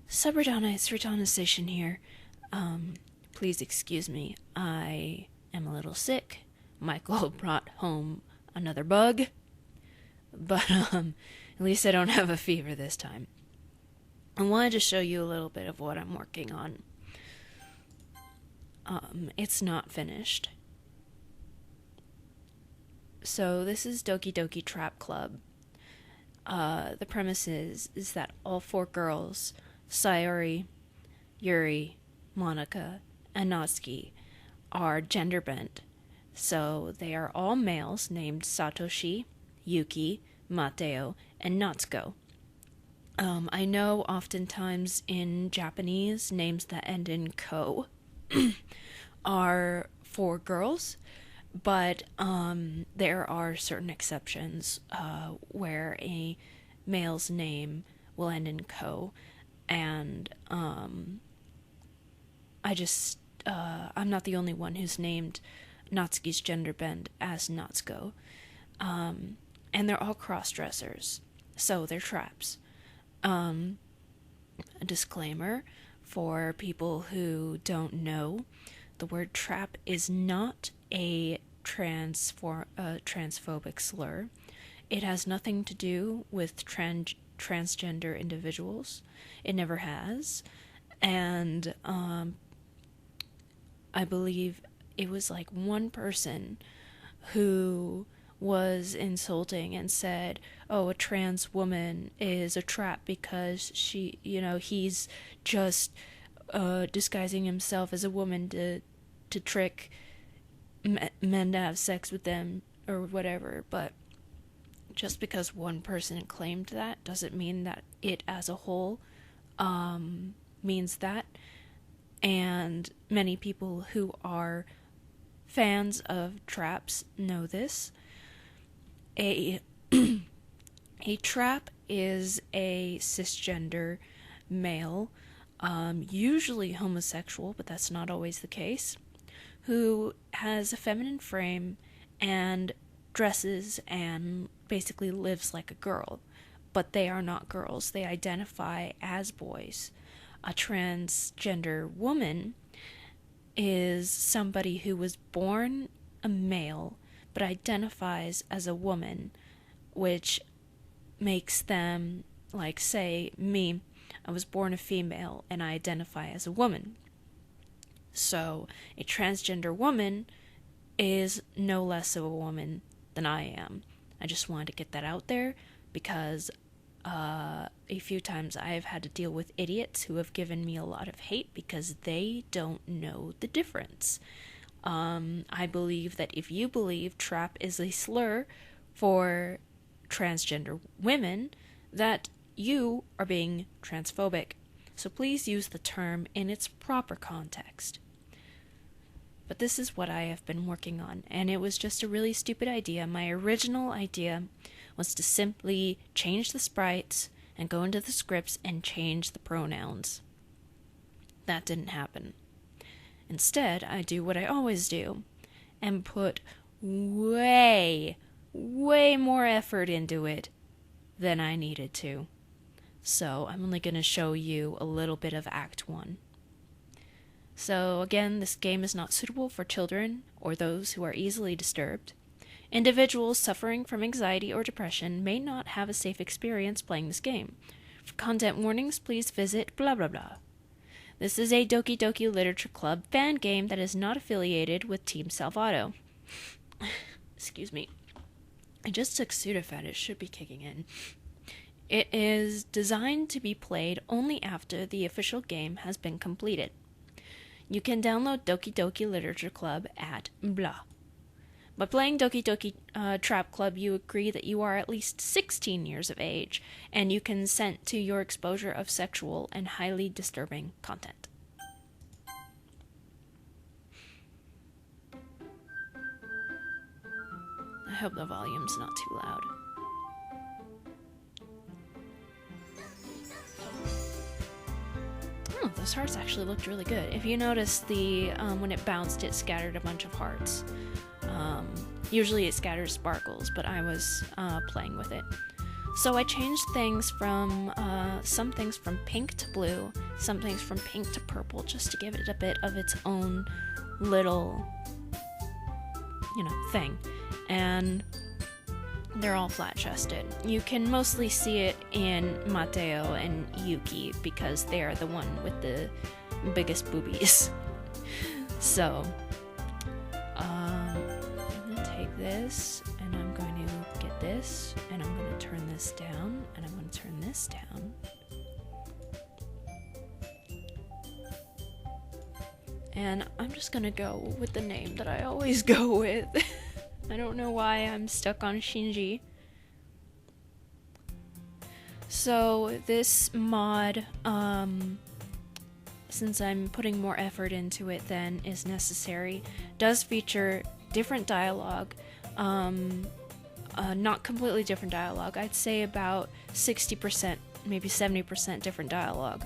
Sup, Reitanna, it's Reitanna Seishin here. Please excuse me. I am a little sick. Michael brought home another bug. But, at least I don't have a fever this time. I wanted to show you a little bit of what I'm working on. It's not finished. So this is Doki Doki Trap Club. The premise is that all 4 girls, Sayori, Yuri, Monica, and Natsuki, are gender bent. So they are all males named Satoshi, Yuki, Mateo, and Natsuko. I know oftentimes in Japanese, names that end in ko are for girls, but there are certain exceptions where a male's name will end in ko, and I'm not the only one who's named Natsuki's gender bend as Natsuko. And they're all cross-dressers, so they're traps. A disclaimer for people who don't know, the word trap is not a transphobic slur. It has nothing to do with transgender individuals. It never has. And I believe it was like one person who was insulting and said, oh, a trans woman is a trap because he's just disguising himself as a woman to trick men to have sex with them or whatever. But just because one person claimed that doesn't mean that it as a whole means that. And many people who are fans of traps know this. A trap is a cisgender male, usually homosexual, but that's not always the case, who has a feminine frame and dresses and basically lives like a girl, but they are not girls. They identify as boys. A transgender woman is somebody who was born a male but identifies as a woman, which makes them, like, say, me, I was born a female and I identify as a woman. So a transgender woman is no less of a woman than I am. I just wanted to get that out there because a few times I've had to deal with idiots who have given me a lot of hate because they don't know the difference. I believe that if you believe trap is a slur for transgender women, that you are being transphobic. So please use the term in its proper context. But this is what I have been working on, and it was just a really stupid idea. My original idea was to simply change the sprites and go into the scripts and change the pronouns. That didn't happen. Instead, I do what I always do and put way more effort into it than I needed to. So I'm only going to show you a little bit of Act 1. So again, this game is not suitable for children or those who are easily disturbed. Individuals suffering from anxiety or depression may not have a safe experience playing this game. For content warnings, please visit blah blah blah. This is a Doki Doki Literature Club fan game that is not affiliated with Team Salvato. Excuse me. I just took Sudafed, it should be kicking in. It is designed to be played only after the official game has been completed. You can download Doki Doki Literature Club at blah. By playing Doki Doki Trap Club, you agree that you are at least 16 years of age, and you consent to your exposure of sexual and highly disturbing content. I hope the volume's not too loud. Oh, those hearts actually looked really good. If you notice, when it bounced, it scattered a bunch of hearts. Usually it scatters sparkles, but I was playing with it. So I changed things from, some things from pink to blue, some things from pink to purple, just to give it a bit of its own little, thing. And they're all flat-chested. You can mostly see it in Mateo and Yuki because they are the one with the biggest boobies. So, I'm gonna take this, and I'm going to get this, and I'm going to turn this down, and I'm going to turn this down. And I'm just gonna go with the name that I always go with. I don't know why I'm stuck on Shinji. So this mod, since I'm putting more effort into it than is necessary, does feature different dialogue. Not completely different dialogue. I'd say about 60%, maybe 70% different dialogue.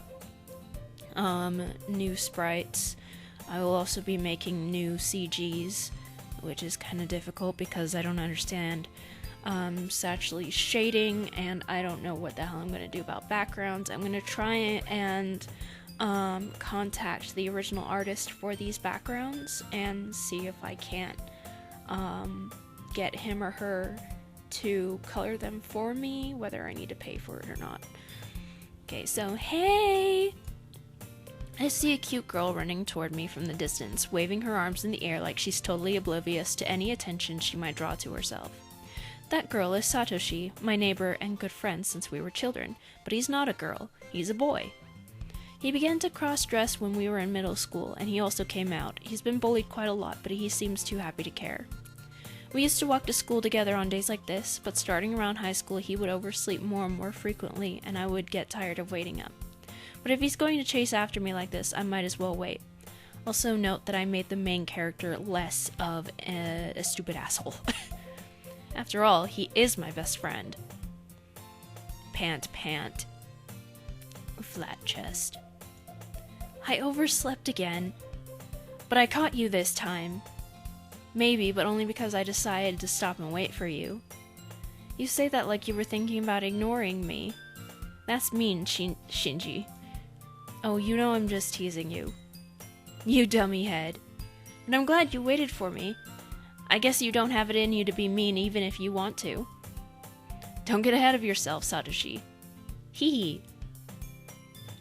New sprites. I will also be making new CGs, which is kind of difficult because I don't understand actually shading, and I don't know what the hell I'm going to do about backgrounds. I'm going to try and contact the original artist for these backgrounds and see if I can't get him or her to color them for me, whether I need to pay for it or not. Okay, so hey! I see a cute girl running toward me from the distance, waving her arms in the air like she's totally oblivious to any attention she might draw to herself. That girl is Satoshi, my neighbor and good friend since we were children, but he's not a girl, he's a boy. He began to cross-dress when we were in middle school, and he also came out. He's been bullied quite a lot, but he seems too happy to care. We used to walk to school together on days like this, but starting around high school he would oversleep more and more frequently, and I would get tired of waiting up. But if he's going to chase after me like this, I might as well wait. Also note that I made the main character less of a stupid asshole. After all, he is my best friend. Pant. Flat chest. I overslept again. But I caught you this time. Maybe, but only because I decided to stop and wait for you. You say that like you were thinking about ignoring me. That's mean, Shinji. Oh, you know I'm just teasing you. You dummy head. And I'm glad you waited for me. I guess you don't have it in you to be mean even if you want to. Don't get ahead of yourself, Satoshi. Hee.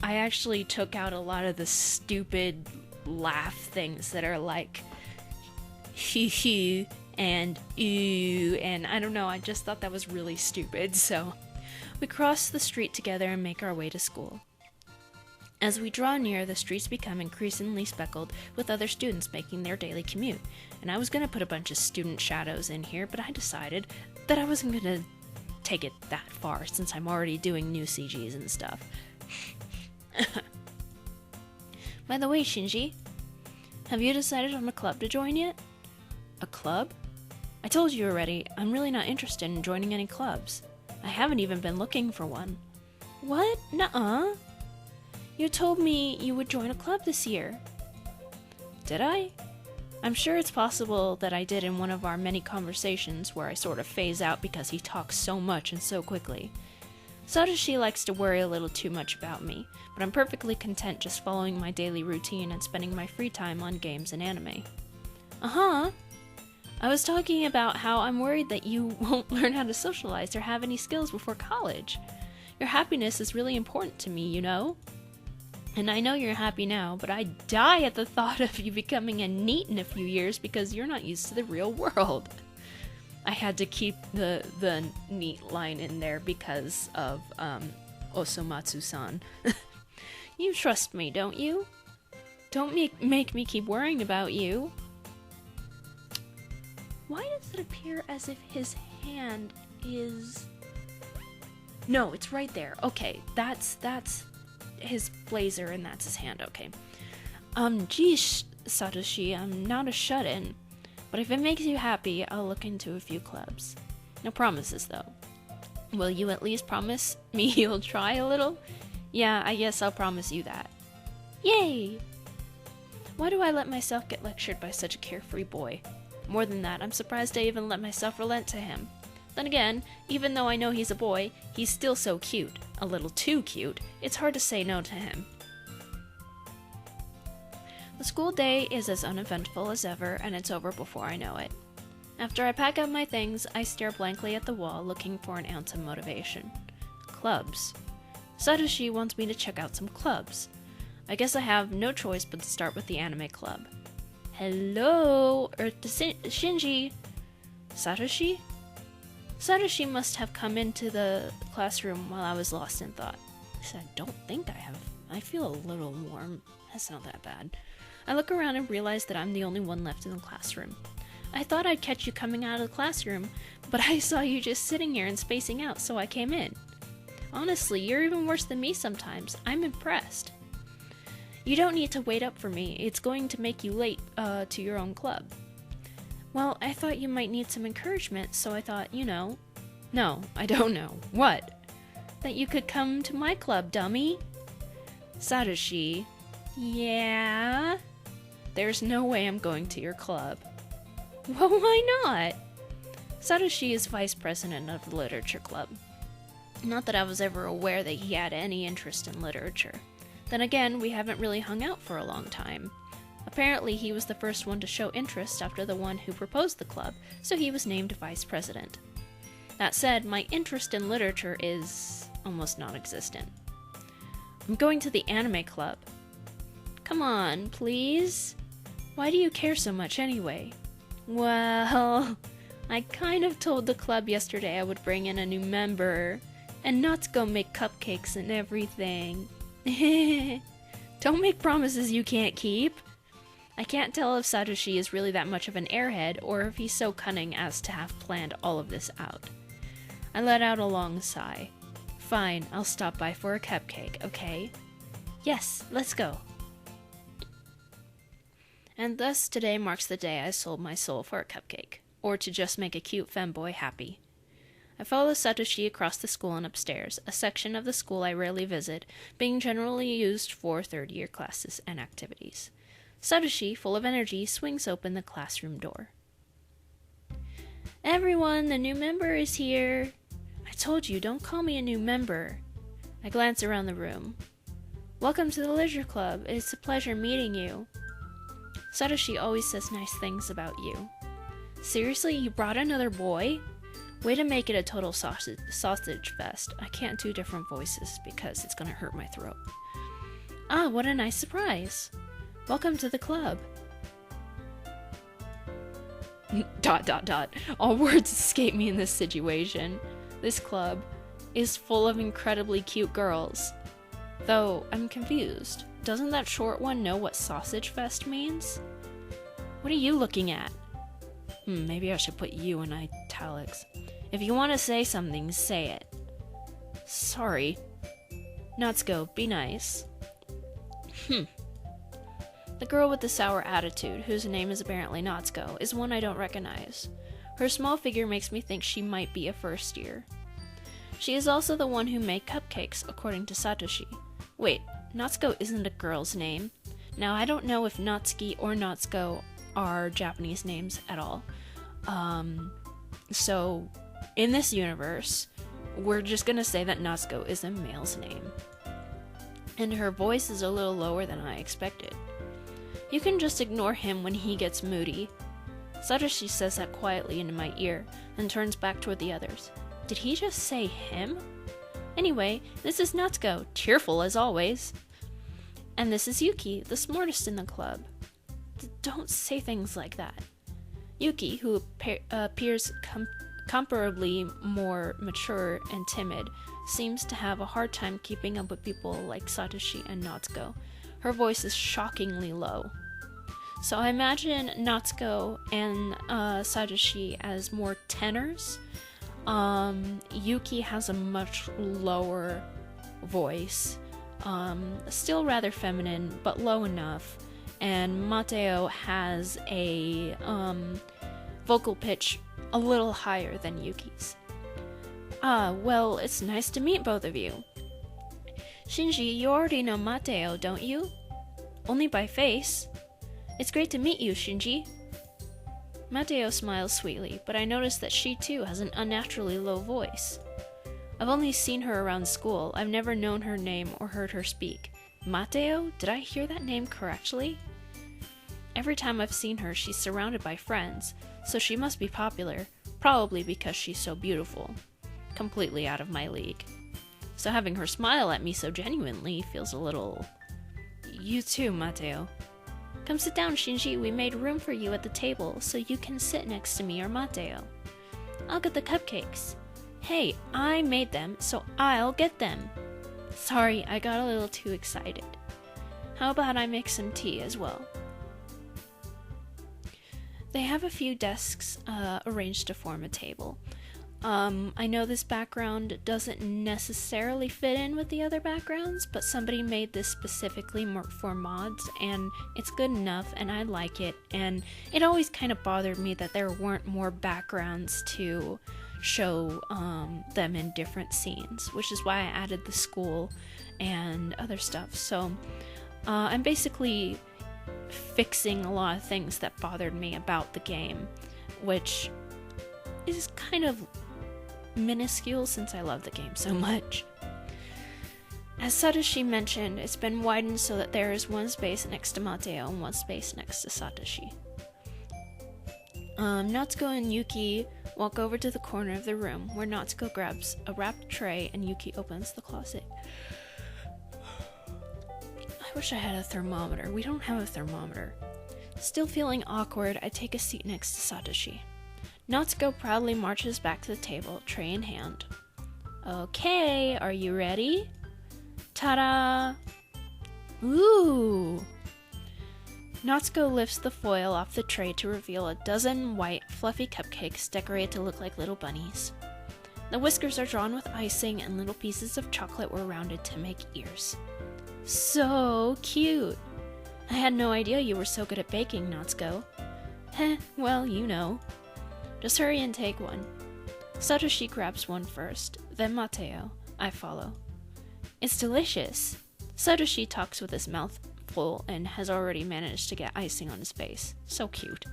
I actually took out a lot of the stupid laugh things that are like hee and ew, and I don't know, I just thought that was really stupid, so we cross the street together and make our way to school. As we draw near, the streets become increasingly speckled with other students making their daily commute, and I was going to put a bunch of student shadows in here, but I decided that I wasn't going to take it that far since I'm already doing new CGs and stuff. By the way, Shinji, have you decided on a club to join yet? A club? I told you already, I'm really not interested in joining any clubs. I haven't even been looking for one. What? Nuh-uh. You told me you would join a club this year. Did I? I'm sure it's possible that I did in one of our many conversations where I sort of phase out because he talks so much and so quickly. Satoshi likes to worry a little too much about me, but I'm perfectly content just following my daily routine and spending my free time on games and anime. Uh-huh. I was talking about how I'm worried that you won't learn how to socialize or have any skills before college. Your happiness is really important to me, you know? And I know you're happy now, but I die at the thought of you becoming a NEET in a few years because you're not used to the real world. I had to keep the NEET line in there because of Osomatsu-san. You trust me, don't you? Don't make me keep worrying about you. Why does it appear as if his hand is... No, it's right there. Okay, that's his blazer and that's his hand, okay. Geez, Satoshi, I'm not a shut-in, but if it makes you happy, I'll look into a few clubs. No promises, though. Will you at least promise me you'll try a little? Yeah, I guess I'll promise you that. Yay! Why do I let myself get lectured by such a carefree boy? More than that, I'm surprised I even let myself relent to him. Then again, even though I know he's a boy, he's still so cute. A little too cute. It's hard to say no to him. The school day is as uneventful as ever, and it's over before I know it. After I pack up my things, I stare blankly at the wall, looking for an ounce of motivation. Clubs. Satoshi wants me to check out some clubs. I guess I have no choice but to start with the anime club. Hello, Shinji. Satoshi? Satoshi must have come into the classroom while I was lost in thought. At least I don't think I have. I feel a little warm. That's not that bad. I look around and realize that I'm the only one left in the classroom. I thought I'd catch you coming out of the classroom, but I saw you just sitting here and spacing out, so I came in. Honestly, you're even worse than me sometimes. I'm impressed. You don't need to wait up for me. It's going to make you late to your own club. Well, I thought you might need some encouragement, so I thought, No, I don't know. What? That you could come to my club, dummy. Satoshi. Yeah? There's no way I'm going to your club. Well, why not? Satoshi is vice president of the literature club. Not that I was ever aware that he had any interest in literature. Then again, we haven't really hung out for a long time. Apparently, he was the first one to show interest after the one who proposed the club, so he was named vice president. That said, my interest in literature is almost non-existent. I'm going to the anime club. Come on, please? Why do you care so much anyway? Well, I kind of told the club yesterday I would bring in a new member, and not to go make cupcakes and everything. Don't make promises you can't keep. I can't tell if Satoshi is really that much of an airhead, or if he's so cunning as to have planned all of this out. I let out a long sigh. Fine, I'll stop by for a cupcake, okay? Yes, let's go. And thus today marks the day I sold my soul for a cupcake, or to just make a cute femboy happy. I follow Satoshi across the school and upstairs, a section of the school I rarely visit, being generally used for third-year classes and activities. Satoshi, full of energy, swings open the classroom door. Everyone, the new member is here. I told you, don't call me a new member. I glance around the room. Welcome to the Leisure Club. It's a pleasure meeting you. Satoshi always says nice things about you. Seriously, you brought another boy? Way to make it a total sausage fest. I can't do different voices because it's gonna hurt my throat. Ah, what a nice surprise. Welcome to the club. ... All words escape me in this situation. This club is full of incredibly cute girls. Though, I'm confused. Doesn't that short one know what sausage fest means? What are you looking at? Maybe I should put you in italics. If you want to say something, say it. Sorry. Natsuko, be nice. The girl with the sour attitude, whose name is apparently Natsuko, is one I don't recognize. Her small figure makes me think she might be a first year. She is also the one who made cupcakes, according to Satoshi. Wait, Natsuko isn't a girl's name. Now, I don't know if Natsuki or Natsuko are Japanese names at all. So, in this universe, we're just gonna say that Natsuko is a male's name. And her voice is a little lower than I expected. You can just ignore him when he gets moody. Satoshi says that quietly into my ear, and turns back toward the others. Did he just say him? Anyway, this is Natsuko, cheerful as always. And this is Yuki, the smartest in the club. Don't say things like that. Yuki, who appears comparably more mature and timid, seems to have a hard time keeping up with people like Satoshi and Natsuko. Her voice is shockingly low. So I imagine Natsuko and Satoshi as more tenors. Yuki has a much lower voice. Still rather feminine, but low enough. And Mateo has a vocal pitch a little higher than Yuki's. Ah, well, it's nice to meet both of you. Shinji, you already know Mateo, don't you? Only by face. It's great to meet you, Shinji. Mateo smiles sweetly, but I notice that she too has an unnaturally low voice. I've only seen her around school. I've never known her name or heard her speak. Mateo? Did I hear that name correctly? Every time I've seen her, she's surrounded by friends, so she must be popular, probably because she's so beautiful. Completely out of my league. So having her smile at me so genuinely feels a little... You too, Mateo. Come sit down, Shinji. We made room for you at the table, so you can sit next to me or Mateo. I'll get the cupcakes. Hey, I made them, so I'll get them. Sorry, I got a little too excited. How about I make some tea as well? They have a few desks arranged to form a table. I know this background doesn't necessarily fit in with the other backgrounds, but somebody made this specifically for mods, and it's good enough, and I like it, and it always kind of bothered me that there weren't more backgrounds to show them in different scenes, which is why I added the school and other stuff. So I'm basically fixing a lot of things that bothered me about the game, which is kind of minuscule since I love the game so much. As Satoshi mentioned, it's been widened so that there is one space next to Mateo and one space next to Satoshi. Natsuko and Yuki walk over to the corner of the room, where Natsuko grabs a wrapped tray and Yuki opens the closet. I wish I had a thermometer. We don't have a thermometer. Still feeling awkward, I take a seat next to Satoshi. Natsuko proudly marches back to the table, tray in hand. Okay, are you ready? Ta-da! Ooh! Natsuko lifts the foil off the tray to reveal a dozen white, fluffy cupcakes decorated to look like little bunnies. The whiskers are drawn with icing, and little pieces of chocolate were rounded to make ears. So cute! I had no idea you were so good at baking, Natsuko. Heh, well, you know. Just hurry and take one. Satoshi grabs one first, then Mateo. I follow. It's delicious. Satoshi talks with his mouth full and has already managed to get icing on his face. So cute.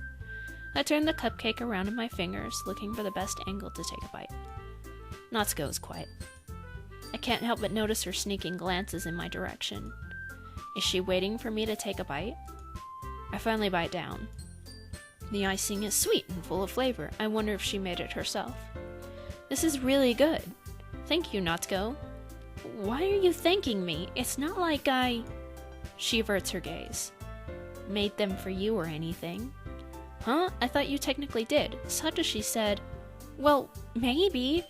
I turn the cupcake around in my fingers, looking for the best angle to take a bite. Natsuko is quiet. I can't help but notice her sneaking glances in my direction. Is she waiting for me to take a bite? I finally bite down. The icing is sweet and full of flavor. I wonder if she made it herself. This is really good. Thank you, Natsuko. Why are you thanking me? It's not like I... She averts her gaze. Made them for you or anything. Huh? I thought you technically did. Satoshi said, well, maybe,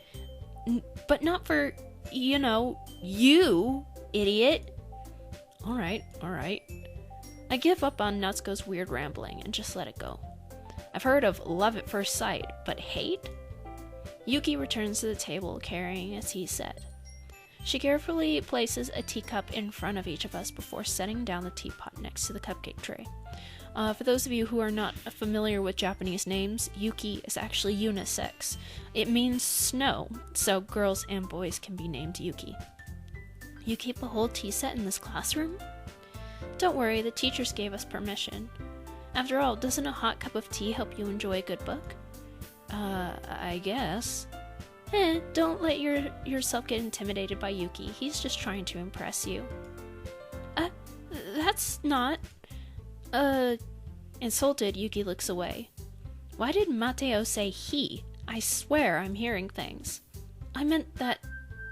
but not for, you, idiot. Alright. I give up on Natsuko's weird rambling and just let it go. I've heard of love at first sight, but hate? Yuki returns to the table carrying a tea set. She carefully places a teacup in front of each of us before setting down the teapot next to the cupcake tray. For those of you who are not familiar with Japanese names, Yuki is actually unisex. It means snow, so girls and boys can be named Yuki. You keep a whole tea set in this classroom? Don't worry, the teachers gave us permission. After all, doesn't a hot cup of tea help you enjoy a good book? I guess. Don't let yourself get intimidated by Yuki. He's just trying to impress you. That's not... Insulted, Yuki looks away. Why did Mateo say he? I swear I'm hearing things. I meant that,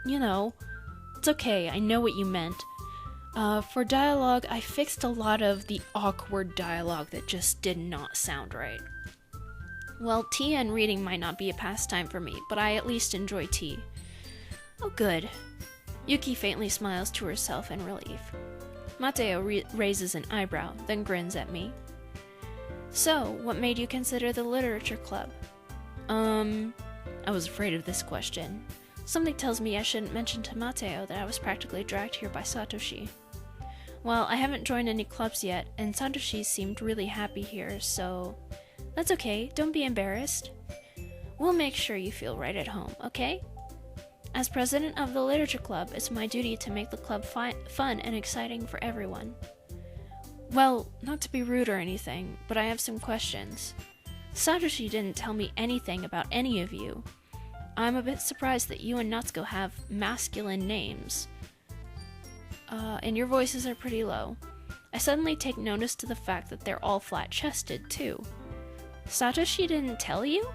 It's okay, I know what you meant. For dialogue, I fixed a lot of the awkward dialogue that just did not sound right. Well, tea and reading might not be a pastime for me, but I at least enjoy tea. Oh, good. Yuki faintly smiles to herself in relief. Mateo raises an eyebrow, then grins at me. So, what made you consider the literature club? I was afraid of this question. Something tells me I shouldn't mention to Mateo that I was practically dragged here by Satoshi. Well, I haven't joined any clubs yet, and Satoshi seemed really happy here, so... That's okay, don't be embarrassed. We'll make sure you feel right at home, okay? As president of the literature club, it's my duty to make the club fun and exciting for everyone. Well, not to be rude or anything, but I have some questions. Satoshi didn't tell me anything about any of you. I'm a bit surprised that you and Natsuko have masculine names. And your voices are pretty low. I suddenly take notice to the fact that they're all flat-chested, too. Satoshi didn't tell you?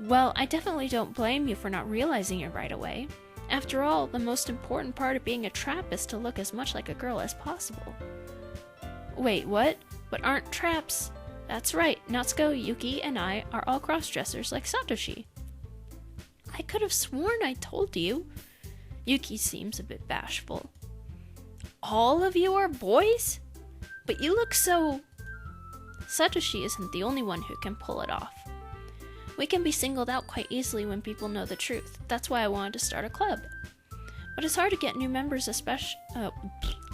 Well, I definitely don't blame you for not realizing it right away. After all, the most important part of being a trap is to look as much like a girl as possible. Wait, what? But aren't traps? That's right, Natsuko, Yuki, and I are all cross-dressers like Satoshi. I could have sworn I told you. Yuki seems a bit bashful. All of you are boys? But you look so... Satoshi isn't the only one who can pull it off. We can be singled out quite easily when people know the truth. That's why I wanted to start a club. But it's hard to get new members, especially...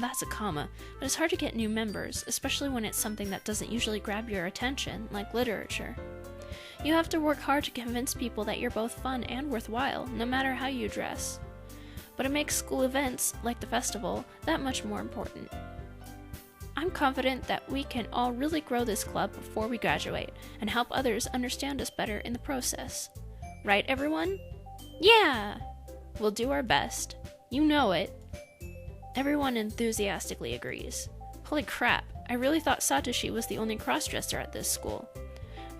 that's a comma. But it's hard to get new members, especially when it's something that doesn't usually grab your attention, like literature. You have to work hard to convince people that you're both fun and worthwhile, no matter how you dress. But it makes school events, like the festival, that much more important. I'm confident that we can all really grow this club before we graduate, and help others understand us better in the process. Right, everyone? Yeah! We'll do our best. You know it. Everyone enthusiastically agrees. Holy crap, I really thought Satoshi was the only crossdresser at this school.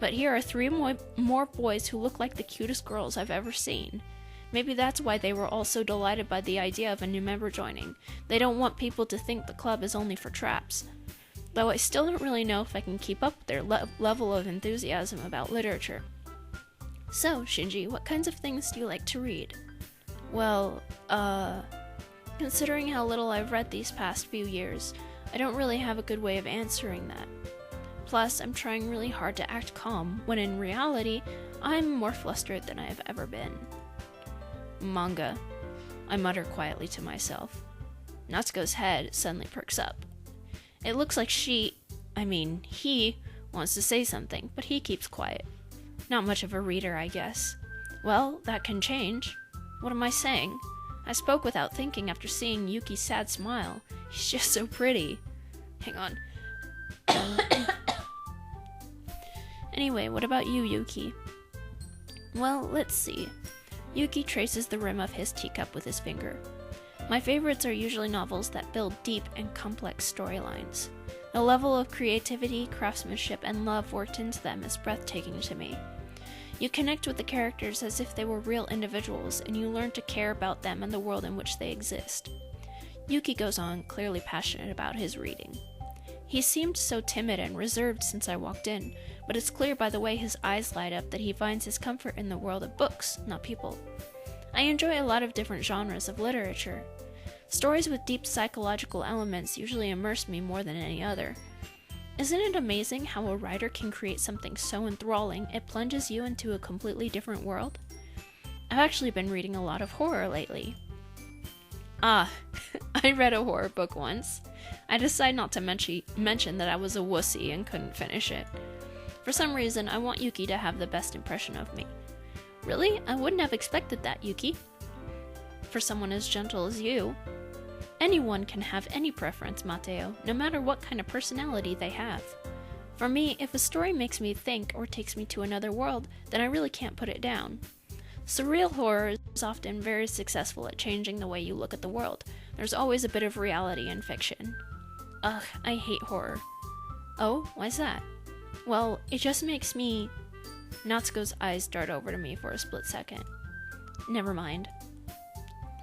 But here are 3 more boys who look like the cutest girls I've ever seen. Maybe that's why they were all so delighted by the idea of a new member joining. They don't want people to think the club is only for traps. Though I still don't really know if I can keep up with their level of enthusiasm about literature. So, Shinji, what kinds of things do you like to read? Well, considering how little I've read these past few years, I don't really have a good way of answering that. Plus, I'm trying really hard to act calm, when in reality, I'm more flustered than I have ever been. Manga, I mutter quietly to myself. Natsuko's head suddenly perks up. It looks like he wants to say something, but he keeps quiet. Not much of a reader, I guess. Well, that can change. What am I saying? I spoke without thinking after seeing Yuki's sad smile. He's just so pretty. Hang on. Anyway, what about you, Yuki? Well, let's see. Yuki traces the rim of his teacup with his finger. My favorites are usually novels that build deep and complex storylines. The level of creativity, craftsmanship, and love worked into them is breathtaking to me. You connect with the characters as if they were real individuals, and you learn to care about them and the world in which they exist. Yuki goes on, clearly passionate about his reading. He seemed so timid and reserved since I walked in, but it's clear by the way his eyes light up that he finds his comfort in the world of books, not people. I enjoy a lot of different genres of literature. Stories with deep psychological elements usually immerse me more than any other. Isn't it amazing how a writer can create something so enthralling it plunges you into a completely different world? I've actually been reading a lot of horror lately. I read a horror book once. I decided not to mention that I was a wussy and couldn't finish it. For some reason, I want Yuki to have the best impression of me. Really? I wouldn't have expected that, Yuki. For someone as gentle as you. Anyone can have any preference, Mateo, no matter what kind of personality they have. For me, if a story makes me think or takes me to another world, then I really can't put it down. Surreal horror is often very successful at changing the way you look at the world. There's always a bit of reality in fiction. Ugh, I hate horror. Oh, why's that? Well, it just makes me... Natsuko's eyes dart over to me for a split second. Never mind.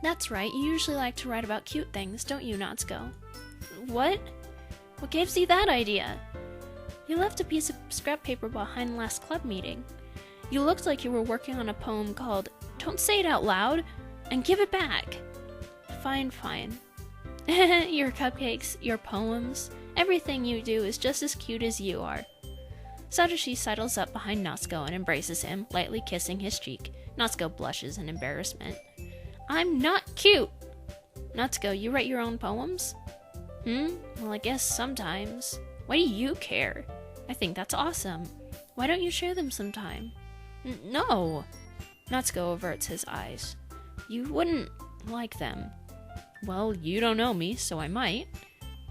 That's right, you usually like to write about cute things, don't you, Natsuko? What? What gives you that idea? You left a piece of scrap paper behind last club meeting. You looked like you were working on a poem called Don't Say It Out Loud, and give it back. Fine. Your cupcakes, your poems, everything you do is just as cute as you are. Satoshi sidles up behind Natsuko and embraces him, lightly kissing his cheek. Natsuko blushes in embarrassment. I'm not cute! Natsuko, you write your own poems? Well, I guess sometimes. Why do you care? I think that's awesome. Why don't you share them sometime? No! Natsuko averts his eyes. You wouldn't like them. Well, you don't know me, so I might.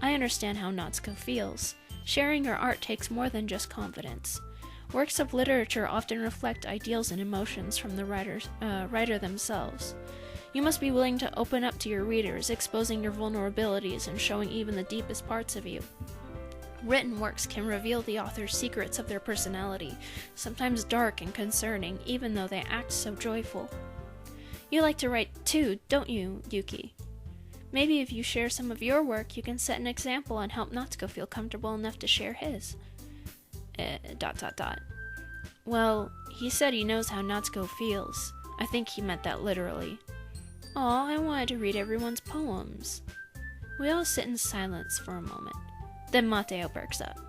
I understand how Natsuko feels. Sharing your art takes more than just confidence. Works of literature often reflect ideals and emotions from the writer themselves. You must be willing to open up to your readers, exposing your vulnerabilities and showing even the deepest parts of you. Written works can reveal the author's secrets of their personality, sometimes dark and concerning, even though they act so joyful. You like to write too, don't you, Yuki? Maybe if you share some of your work, you can set an example and help Natsuko feel comfortable enough to share his. ... Well, he said he knows how Natsuko feels. I think he meant that literally. Aw, I wanted to read everyone's poems. We all sit in silence for a moment. Then Mateo perks up.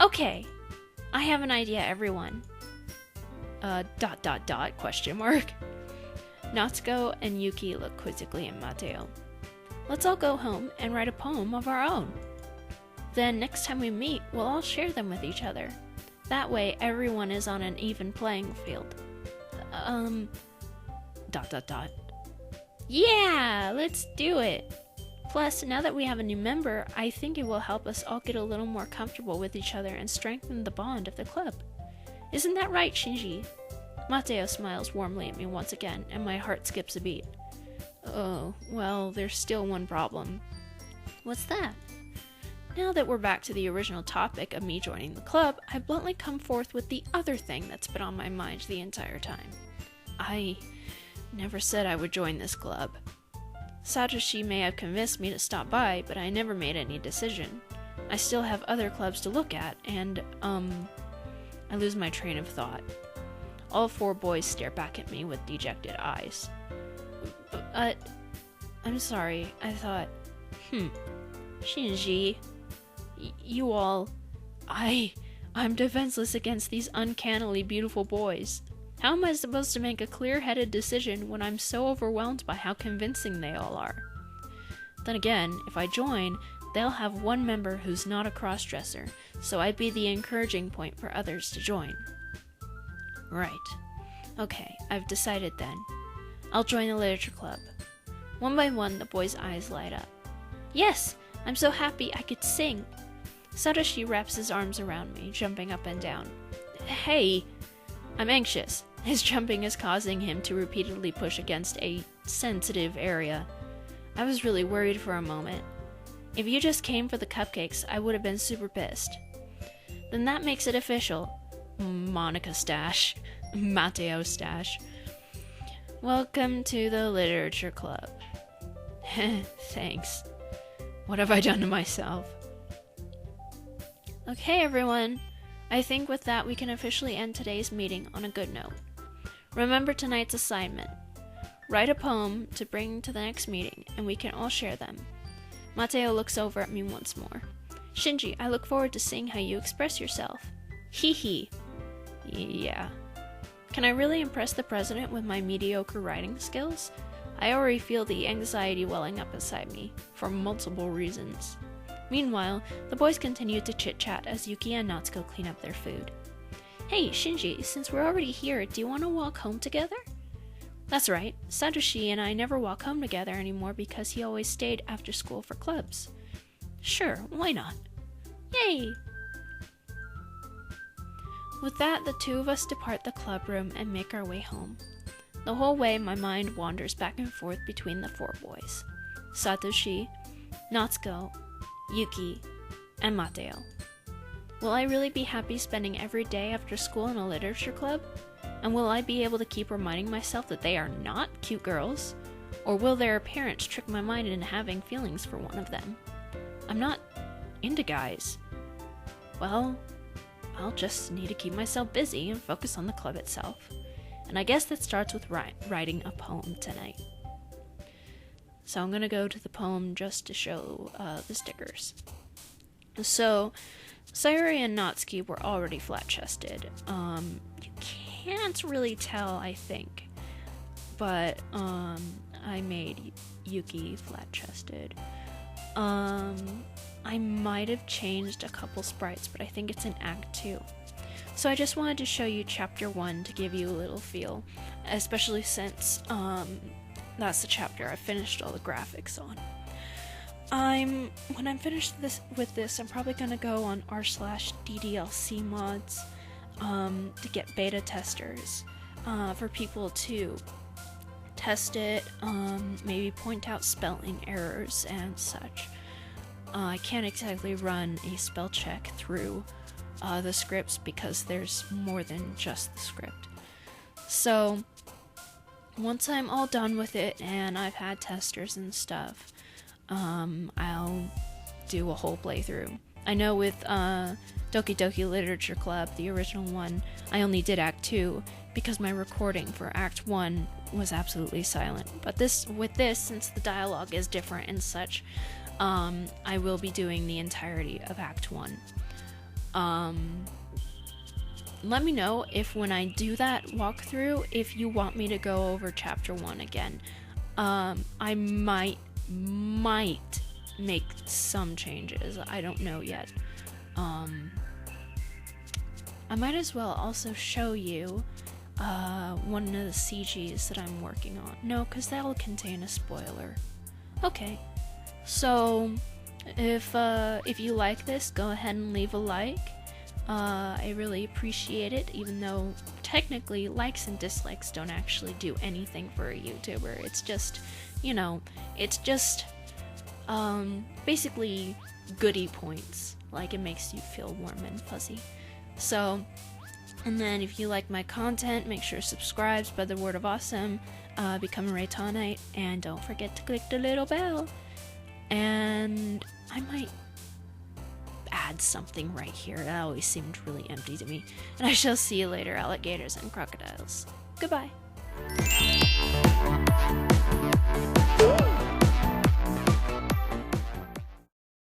Okay, I have an idea, everyone. ... question mark. Natsuko and Yuki look quizzically at Mateo. Let's all go home and write a poem of our own. Then next time we meet, we'll all share them with each other. That way, everyone is on an even playing field. ... Yeah, let's do it! Plus, now that we have a new member, I think it will help us all get a little more comfortable with each other and strengthen the bond of the club. Isn't that right, Shinji? Mateo smiles warmly at me once again, and my heart skips a beat. Oh, well, there's still one problem. What's that? Now that we're back to the original topic of me joining the club, I bluntly come forth with the other thing that's been on my mind the entire time. I never said I would join this club. Satoshi may have convinced me to stop by, but I never made any decision. I still have other clubs to look at, and, I lose my train of thought. All four boys stare back at me with dejected eyes. I'm sorry, I thought, Shinji, you all, I'm defenseless against these uncannily beautiful boys. How am I supposed to make a clear-headed decision when I'm so overwhelmed by how convincing they all are? Then again, if I join, they'll have one member who's not a cross-dresser, so I'd be the encouraging point for others to join. Right. Okay, I've decided then. I'll join the literature club. One by one, the boys' eyes light up. Yes! I'm so happy I could sing! Satoshi wraps his arms around me, jumping up and down. Hey! I'm anxious. His jumping is causing him to repeatedly push against a sensitive area. I was really worried for a moment. If you just came for the cupcakes, I would have been super pissed. Then that makes it official. Monica Stash. Mateo Stash. Welcome to the literature club. Thanks. What have I done to myself? Okay, everyone. I think with that we can officially end today's meeting on a good note. Remember tonight's assignment. Write a poem to bring to the next meeting, and we can all share them. Mateo looks over at me once more. Shinji, I look forward to seeing how you express yourself. Hee hee. Yeah. Can I really impress the president with my mediocre writing skills? I already feel the anxiety welling up inside me, for multiple reasons. Meanwhile, the boys continue to chit-chat as Yuki and Natsuko clean up their food. Hey, Shinji, since we're already here, do you want to walk home together? That's right, Satoshi and I never walk home together anymore because he always stayed after school for clubs. Sure, why not? Yay! With that, the two of us depart the club room and make our way home. The whole way, my mind wanders back and forth between the four boys. Satoshi, Natsuko, Yuki, and Mateo. Will I really be happy spending every day after school in a literature club? And will I be able to keep reminding myself that they are not cute girls? Or will their appearance trick my mind into having feelings for one of them? I'm not into guys. Well, I'll just need to keep myself busy and focus on the club itself. And I guess that starts with writing a poem tonight. So I'm gonna go to the poem just to show the stickers. So, Sayuri and Natsuki were already flat-chested. You can't really tell, I think. But, I made Yuki flat-chested. I might have changed a couple sprites, but I think it's in Act 2. So I just wanted to show you Chapter 1 to give you a little feel, especially since, that's the chapter I finished all the graphics on. When I'm finished with this, I'm probably gonna go on r/ddlc mods, to get beta testers, for people to test it, maybe point out spelling errors and such. I can't exactly run a spell check through the scripts because there's more than just the script. So once I'm all done with it and I've had testers and stuff, I'll do a whole playthrough. I know with Doki Doki Literature Club, the original one, I only did Act 2 because my recording for Act 1 was absolutely silent. But with this, since the dialogue is different and such, I will be doing the entirety of Act 1. Let me know if when I do that walkthrough, if you want me to go over Chapter 1 again. I might make some changes. I don't know yet. I might as well also show you one of the CGs that I'm working on. No, because that'll contain a spoiler. Okay, so if you like this, go ahead and leave a like. I really appreciate it, even though technically likes and dislikes don't actually do anything for a YouTuber. It's just, basically goodie points. Like, it makes you feel warm and fuzzy. So, and then if you like my content, make sure to subscribe, spread the word of awesome, become a Reitannite, and don't forget to click the little bell. And I might add something right here. That always seemed really empty to me. And I shall see you later, alligators and crocodiles. Goodbye.